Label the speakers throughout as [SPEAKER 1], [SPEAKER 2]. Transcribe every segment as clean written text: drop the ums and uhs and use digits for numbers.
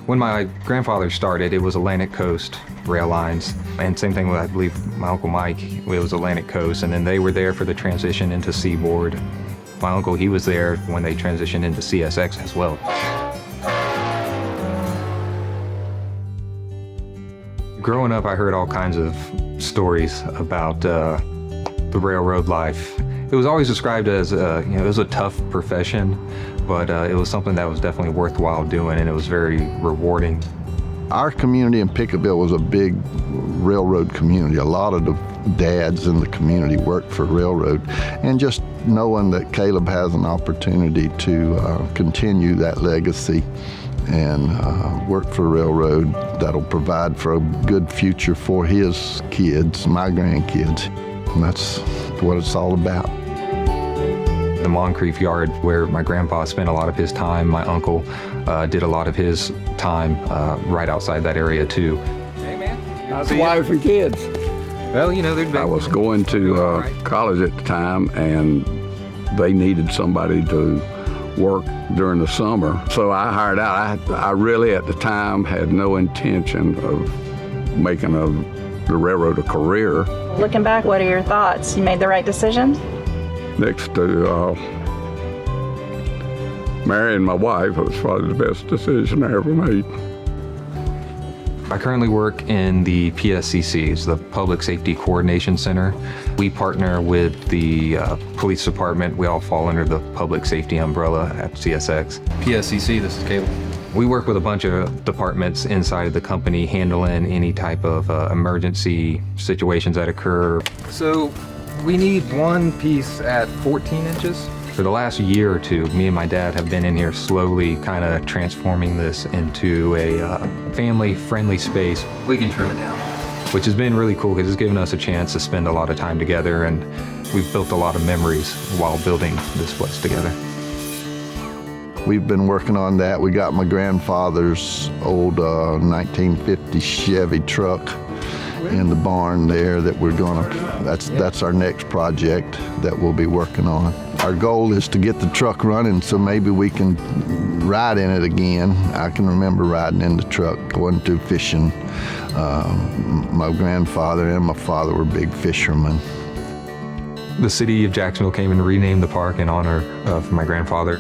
[SPEAKER 1] When my grandfather started, it was Atlantic Coast rail lines. And same thing with, I believe, my Uncle Mike, it was Atlantic Coast. And then they were there for the transition into Seaboard. My uncle, he was there when they transitioned into CSX as well. Growing up, I heard all kinds of stories about the railroad life. It was always described as, it was a tough profession, but it was something that was definitely worthwhile doing, and it was very rewarding.
[SPEAKER 2] Our community in Picketville was a big railroad community. A lot of the dads in the community worked for railroad, and just knowing that Kaleb has an opportunity to continue that legacy and work for railroad that'll provide for a good future for his kids, my grandkids. And that's what it's all about.
[SPEAKER 1] The Moncrief Yard, where my grandpa spent a lot of his time, my uncle did a lot of his time right outside that area too.
[SPEAKER 3] Hey man, how's the wife and kids?
[SPEAKER 1] Well, you know,
[SPEAKER 3] I was going to college at the time, and they needed somebody to work during the summer. So I hired out. I really at the time had no intention of making the railroad a career.
[SPEAKER 4] Looking back, what are your thoughts? You made the right decision?
[SPEAKER 3] Next to marrying my wife, it was probably the best decision I ever made.
[SPEAKER 1] I currently work in the PSCC, the Public Safety Coordination Center. We partner with the police department. We all fall under the public safety umbrella at CSX.
[SPEAKER 5] PSCC, this is Kaleb.
[SPEAKER 1] We work with a bunch of departments inside of the company handling any type of emergency situations that occur. So we need one piece at 14 inches. For the last year or two, me and my dad have been in here slowly kind of transforming this into a family-friendly space. We can trim it down. Which has been really cool because it's given us a chance to spend a lot of time together, and we've built a lot of memories while building this place together.
[SPEAKER 2] We've been working on that. We got my grandfather's old 1950 Chevy truck in the barn there that we're that's our next project that we'll be working on. Our goal is to get the truck running so maybe we can ride in it again. I can remember riding in the truck, going to fishing. My grandfather and my father were big fishermen.
[SPEAKER 1] The city of Jacksonville came and renamed the park in honor of my grandfather.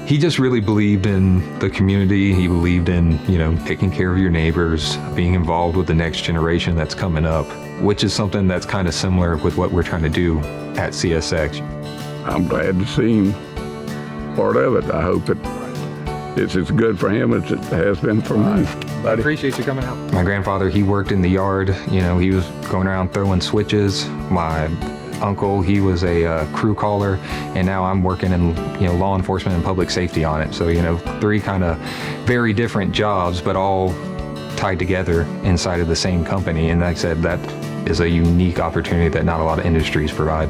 [SPEAKER 1] He just really believed in the community. He believed in, taking care of your neighbors, being involved with the next generation that's coming up, which is something that's kind of similar with what we're trying to do at CSX.
[SPEAKER 3] I'm glad to see him part of it. I hope it's as good for him as it has been for me.
[SPEAKER 5] I appreciate you coming out.
[SPEAKER 1] My grandfather, he worked in the yard. He was going around throwing switches. My uncle, he was a crew caller, and now I'm working in law enforcement and public safety on it. So three kind of very different jobs, but all tied together inside of the same company. And like I said, that is a unique opportunity that not a lot of industries provide.